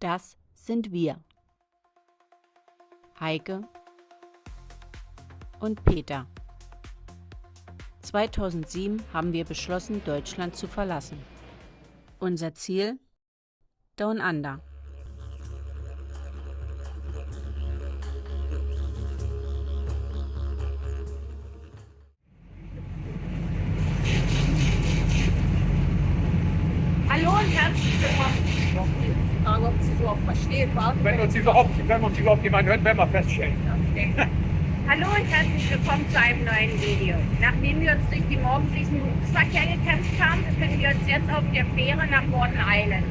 Das sind wir. Heike und Peter. 2007 haben wir beschlossen, Deutschland zu verlassen. Unser Ziel? Down Under. Hallo und herzlich willkommen. Ich frage, ob Sie so auch verstehen. Wenn uns überhaupt jemand hört, werden wir feststellen. Okay. Hallo und herzlich willkommen zu einem neuen Video. Nachdem wir uns durch die morgendlichen Berufsverkehr gekämpft haben, befinden wir uns jetzt auf der Fähre nach Morten Island.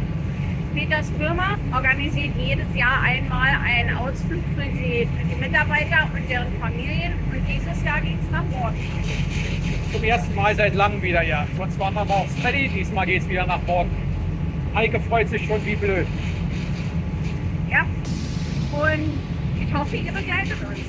Peters Firma organisiert jedes Jahr einmal einen Ausflug für die Mitarbeiter und deren Familien, und dieses Jahr geht es nach Morten. Zum ersten Mal seit langem wieder, ja. Sonst waren wir mal auf Freddy, diesmal geht es wieder nach Morten. Heike freut sich schon wie blöd. Ja, und ich hoffe, ihr begleitet uns.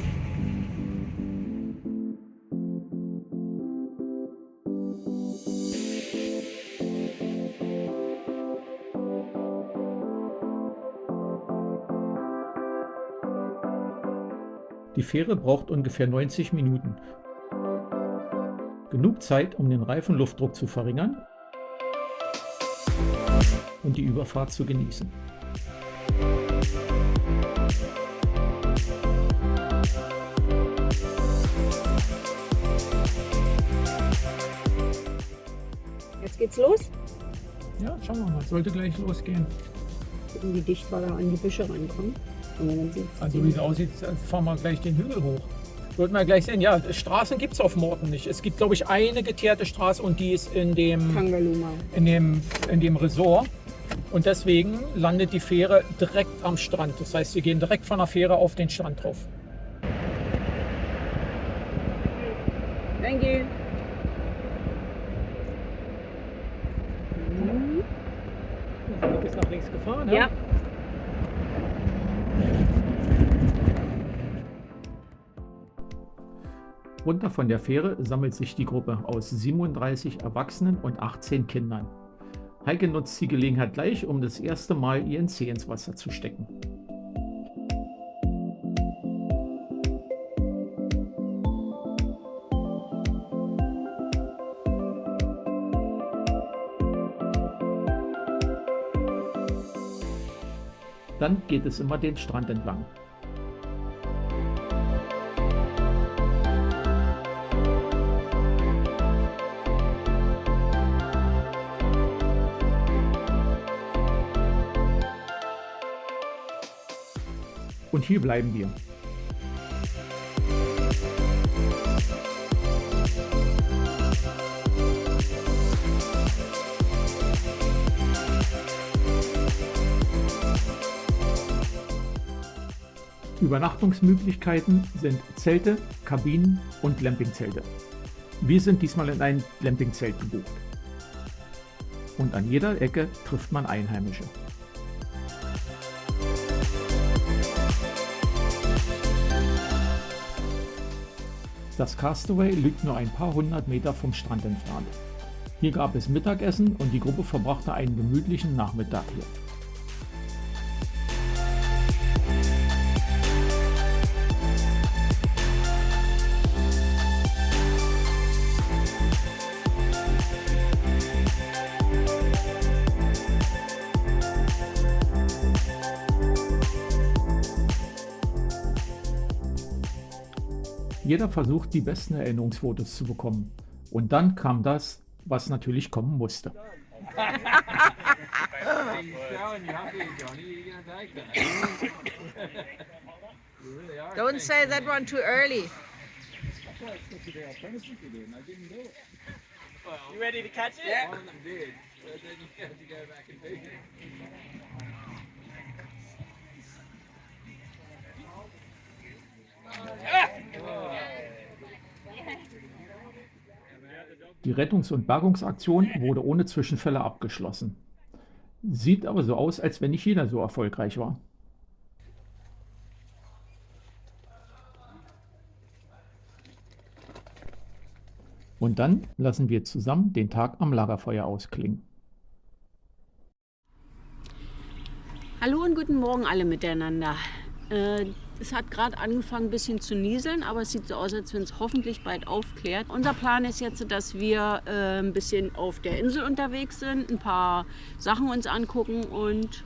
Die Fähre braucht ungefähr 90 Minuten. Genug Zeit, um den Reifenluftdruck zu verringern und die Überfahrt zu genießen. Jetzt geht's los. Ja, schauen wir mal, sollte gleich losgehen. Gucken, wie dicht wir da an die Büsche rankommen. Also wie es aussieht, fahren wir gleich den Hügel hoch. Sollten wir gleich sehen, ja, Straßen gibt es auf Morten nicht. Es gibt, glaube ich, eine geteerte Straße und die ist in dem Resort. Und deswegen landet die Fähre direkt am Strand. Das heißt, wir gehen direkt von der Fähre auf den Strand drauf. Thank you. Der Weg ist nach links gefahren, Ja. Runter von der Fähre sammelt sich die Gruppe aus 37 Erwachsenen und 18 Kindern. Heike nutzt die Gelegenheit gleich, um das erste Mal ihren Zeh ins Wasser zu stecken. Dann geht es immer den Strand entlang. Und hier bleiben wir. Übernachtungsmöglichkeiten sind Zelte, Kabinen und Glampingzelte. Wir sind diesmal in ein Glampingzelt gebucht. Und an jeder Ecke trifft man Einheimische. Das Castaway liegt nur ein paar hundert Meter vom Strand entfernt. Hier gab es Mittagessen und die Gruppe verbrachte einen gemütlichen Nachmittag hier. Jeder versucht, die besten Erinnerungsfotos zu bekommen. Und dann kam das, was natürlich kommen musste. Don't say that one too early. You ready to catch it? Yeah. One of them did, but then you have to go back and do it. Die Rettungs- und Bergungsaktion wurde ohne Zwischenfälle abgeschlossen. Sieht aber so aus, als wenn nicht jeder so erfolgreich war. Und dann lassen wir zusammen den Tag am Lagerfeuer ausklingen. Hallo und guten Morgen alle miteinander. Es hat gerade angefangen ein bisschen zu nieseln, aber es sieht so aus, als wenn es hoffentlich bald aufklärt. Unser Plan ist jetzt, dass wir ein bisschen auf der Insel unterwegs sind, ein paar Sachen uns angucken und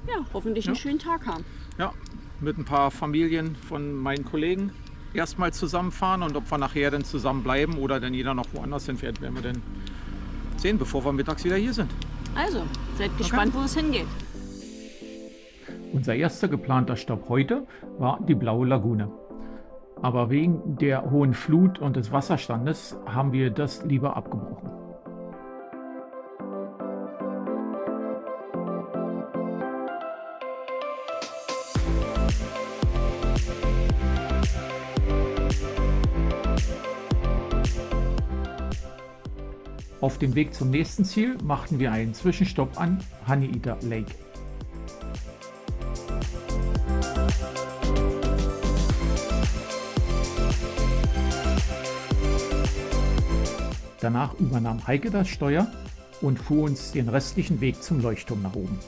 ja, hoffentlich einen schönen Tag haben. Ja, mit ein paar Familien von meinen Kollegen erstmal zusammenfahren und ob wir nachher dann zusammen bleiben oder dann jeder noch woanders hinfährt, werden wir dann sehen, bevor wir mittags wieder hier sind. Also, seid gespannt, wo es hingeht. Unser erster geplanter Stopp heute war die Blaue Lagune. Aber wegen der hohen Flut und des Wasserstandes haben wir das lieber abgebrochen. Auf dem Weg zum nächsten Ziel machten wir einen Zwischenstopp an Honeyeater Lake. Danach übernahm Heike das Steuer und fuhr uns den restlichen Weg zum Leuchtturm nach oben.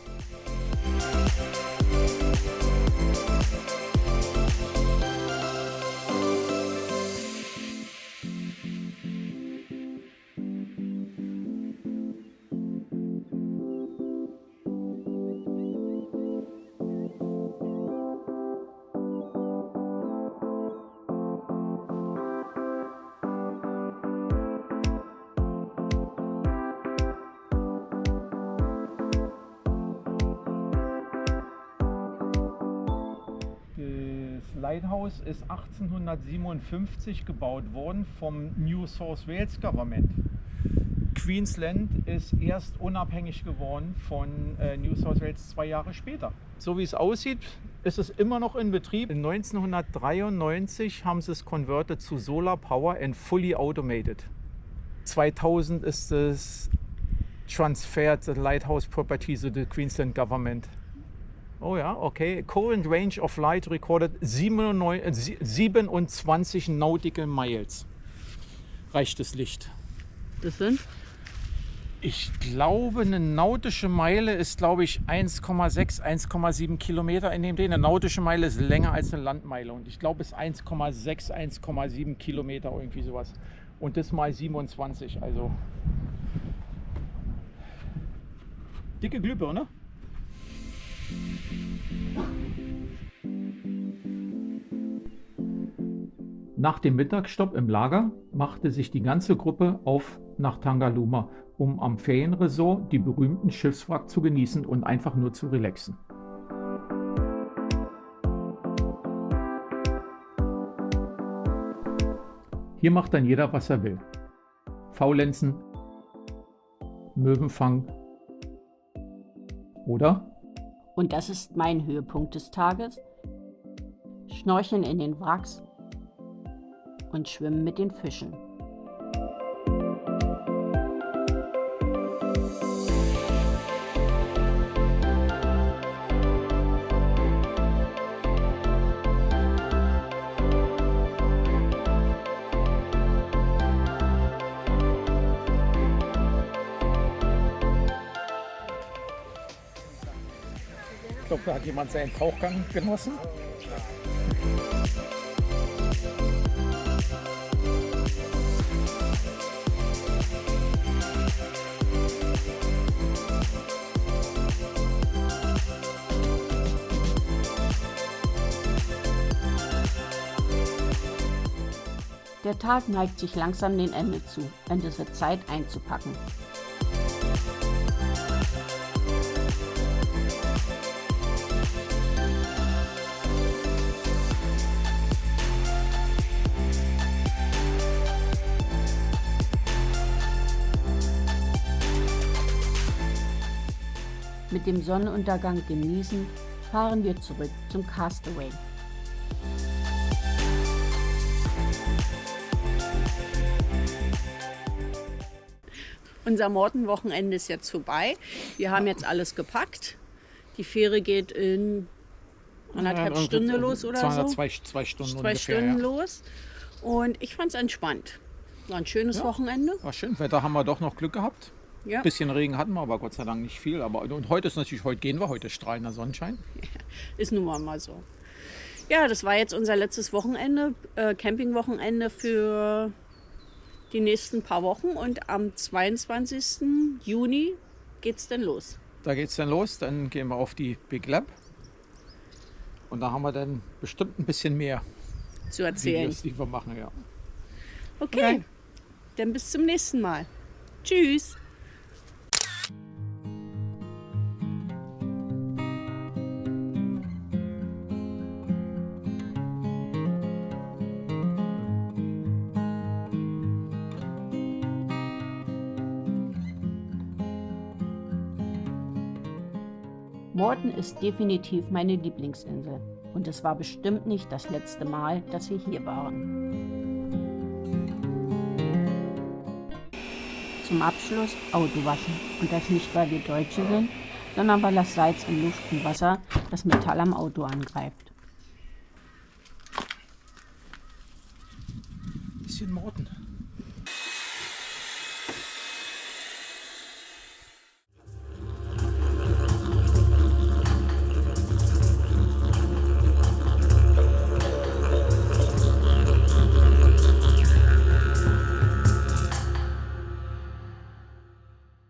Das Lighthouse ist 1857 gebaut worden vom New South Wales Government. Queensland ist erst unabhängig geworden von New South Wales 2 Jahre später. So wie es aussieht, ist es immer noch in Betrieb. In 1993 haben sie es converted zu Solar Power and fully automated. 2000 ist es transferred, the lighthouse property to the Queensland Government. Oh ja, okay. Current range of light recorded 27 nautical miles. Reicht das Licht? Das sind? Ich glaube, eine nautische Meile ist, glaube ich, 1,6, 1,7 Kilometer in dem Dreh. Eine nautische Meile ist länger als eine Landmeile. Und ich glaube, es ist 1,6, 1,7 Kilometer, irgendwie sowas. Und das mal 27, also dicke Glühbirne. Nach dem Mittagsstopp im Lager machte sich die ganze Gruppe auf nach Tangalooma, um am Ferienresort die berühmten Schiffswrack zu genießen und einfach nur zu relaxen. Hier macht dann jeder, was er will. Faulenzen, Möwenfang oder? Und das ist mein Höhepunkt des Tages. Schnorcheln in den Wracks und schwimmen mit den Fischen. Ich glaube, da hat jemand seinen Tauchgang genossen. Der Tag neigt sich langsam dem Ende zu und es wird Zeit einzupacken. Mit dem Sonnenuntergang genießen, fahren wir zurück zum Castaway. Unser Morten-Wochenende ist jetzt vorbei. Wir haben jetzt alles gepackt. Die Fähre geht in anderthalb Stunden los oder so. Zwei Stunden Zwei ungefähr, Stunden ja. los. Und ich fand es entspannt. War ein schönes Wochenende. War schön. Wetter haben wir doch noch Glück gehabt. Ja. Ein bisschen Regen hatten wir, aber Gott sei Dank nicht viel. Und heute ist natürlich, heute gehen wir, heute ist strahlender Sonnenschein. Ist nun mal so. Ja, das war jetzt unser letztes Wochenende, Campingwochenende für die nächsten paar Wochen. Und am 22. Juni geht's dann los. Da geht's dann los, dann gehen wir auf die Big Lab. Und da haben wir dann bestimmt ein bisschen mehr Zu erzählen. Videos, die wir machen, ja. Okay, dann bis zum nächsten Mal. Tschüss. Morten ist definitiv meine Lieblingsinsel. Und es war bestimmt nicht das letzte Mal, dass wir hier waren. Zum Abschluss Auto waschen. Und das nicht, weil wir Deutsche sind, sondern weil das Salz in Luft und Wasser das Metall am Auto angreift. Bisschen Morten.